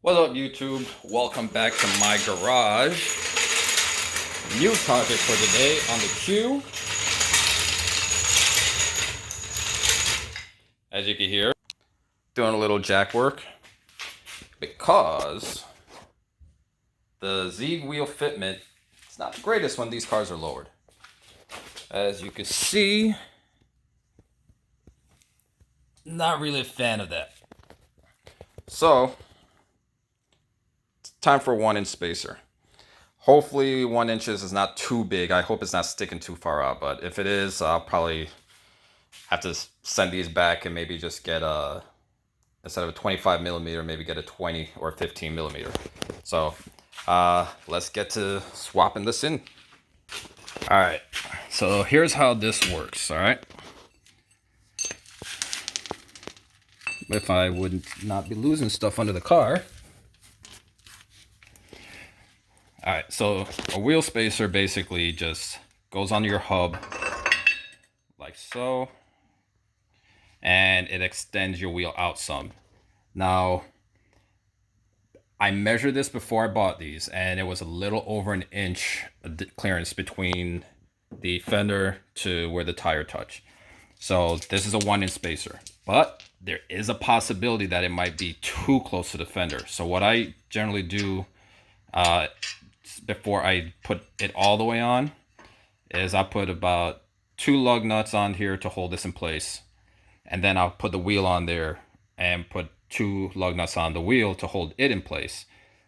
What's up, YouTube? Welcome back to my garage. New project for today on the queue. As you can hear, doing a little jack work because the Z wheel fitment is not the greatest when these cars are lowered. As you can see, not really a fan of that. So, it's time for a 1-inch spacer. Hopefully 1 inches is not too big. I hope it's not sticking too far out, but if it is, I'll probably have to send these back and maybe just get instead of a 25 millimeter, maybe get a 20 or 15 millimeter. So let's get to swapping this in. All right, so here's how this works. All right, if I would not be losing stuff under the car. All right, so a wheel spacer basically just goes on your hub like so, and it extends your wheel out some. Now, I measured this before I bought these, and it was a little over 1 inch clearance between the fender to where the tire touch. So this is a 1-inch spacer, but there is a possibility that it might be too close to the fender. So what I generally do before I put it all the way on is I put about 2 lug nuts on here to hold this in place, and then I'll put the wheel on there and put 2 lug nuts on the wheel to hold it in place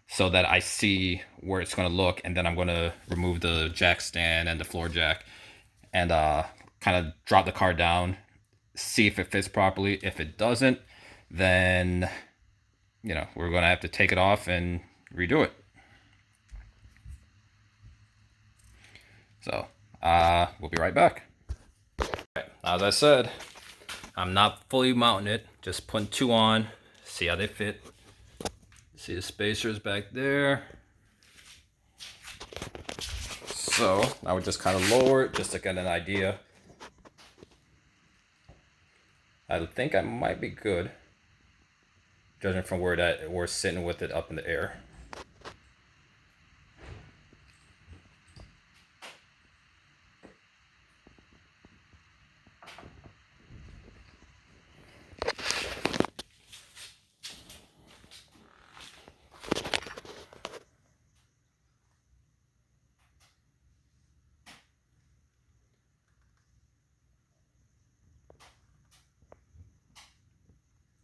so that I see where it's going to look, and then I'm going to remove the jack stand and the floor jack and kind of drop the car down, see if it fits properly. If it doesn't, then we're going to have to take it off and redo it. So we'll be right back. As I said, I'm not fully mounting it, just putting 2 on, see how they fit. See the spacers back there. So I would just kind of lower it just to get an idea. I think I might be good, judging from where we're sitting with it up in the air.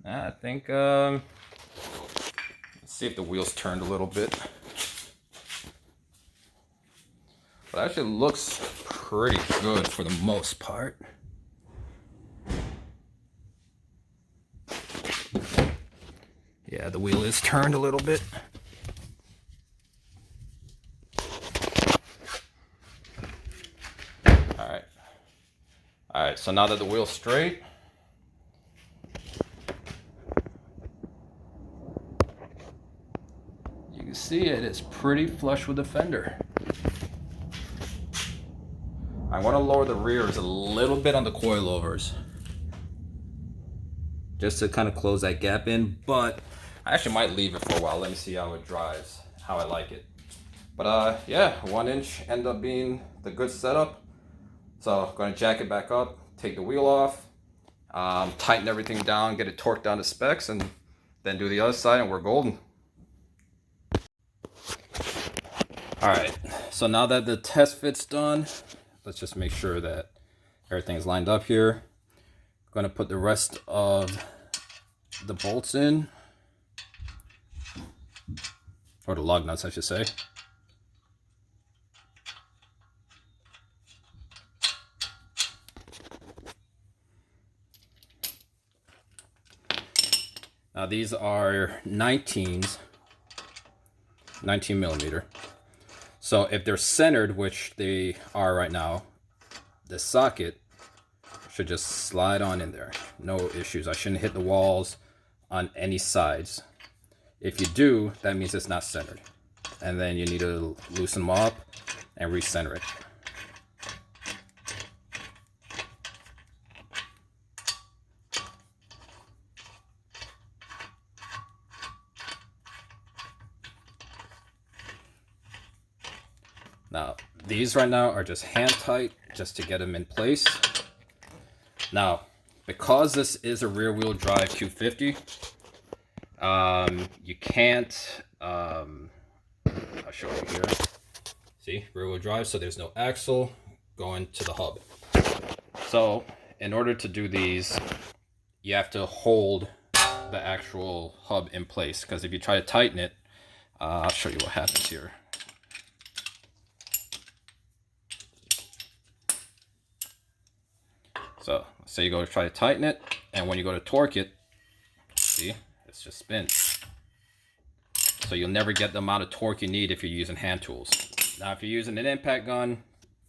I think, let's see if the wheels turned a little bit. But it actually looks pretty good for the most part. Yeah, the wheel is turned a little bit. All right, so now that the wheel's straight, you can see it is pretty flush with the fender. I want to lower the rears a little bit on the coilovers, just to kind of close that gap in, but I actually might leave it for a while. Let me see how it drives, how I like it. But yeah, 1 inch ended up being the good setup. So I'm going to jack it back up, take the wheel off, tighten everything down, get it torqued down to specs, and then do the other side, and we're golden. All right, so now that the test fit's done, let's just make sure that everything's lined up here. I'm going to put the rest of the bolts in, or the lug nuts, I should say. Now these are 19s, 19 millimeter. So if they're centered, which they are right now, the socket should just slide on in there. No issues. I shouldn't hit the walls on any sides. If you do, that means it's not centered. And then you need to loosen them up and recenter it. Now, these right now are just hand tight just to get them in place. Now, because this is a rear wheel drive Q50, you can't, I'll show you here. See, rear wheel drive, so there's no axle going to the hub. So in order to do these, you have to hold the actual hub in place, because if you try to tighten it, I'll show you what happens here. So let's say you go to try to tighten it, and when you go to torque it, see, it just spins. So you'll never get the amount of torque you need if you're using hand tools. Now, if you're using an impact gun,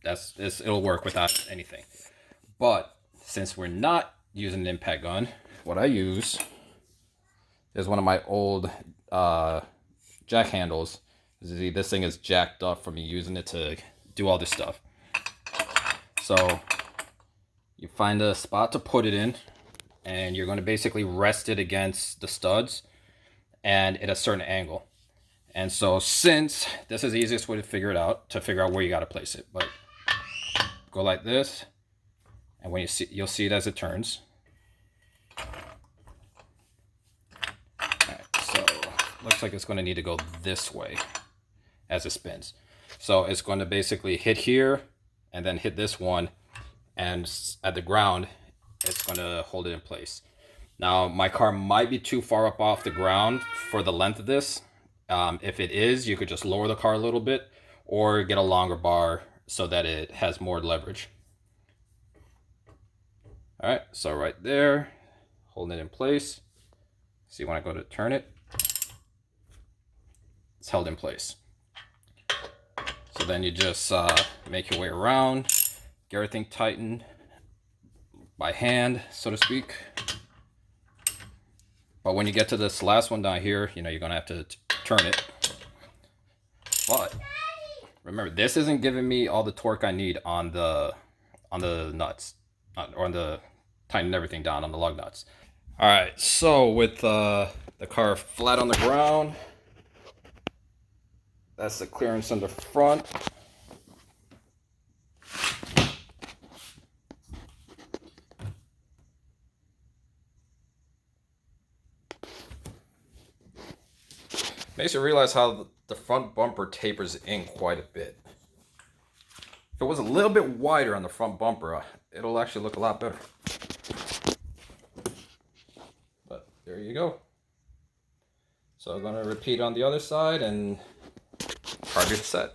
it'll work without anything. But since we're not using an impact gun, what I use is one of my old jack handles. See, this thing is jacked up from me using it to do all this stuff. So you find a spot to put it in, and you're going to basically rest it against the studs and at a certain angle. And so since this is the easiest way to figure out where you got to place it, but go like this, and when you'll see it as it turns. Alright, so looks like it's going to need to go this way as it spins. So it's going to basically hit here and then hit this one, and at the ground it's going to hold it in place. Now my car might be too far up off the ground for the length of this. If it is, you could just lower the car a little bit or get a longer bar so that it has more leverage. All right, so right there, holding it in place. See, when I go to turn it, it's held in place. So then you just make your way around, get everything tightened by hand, so to speak. But when you get to this last one down here, you're gonna have to turn it. But remember, this isn't giving me all the torque I need on the nuts, or on the tightening everything down on the lug nuts. All right, so with the car flat on the ground, that's the clearance in the front. Makes you realize how the front bumper tapers in quite a bit. If it was a little bit wider on the front bumper, it'll actually look a lot better. But there you go. So I'm going to repeat on the other side, and target set.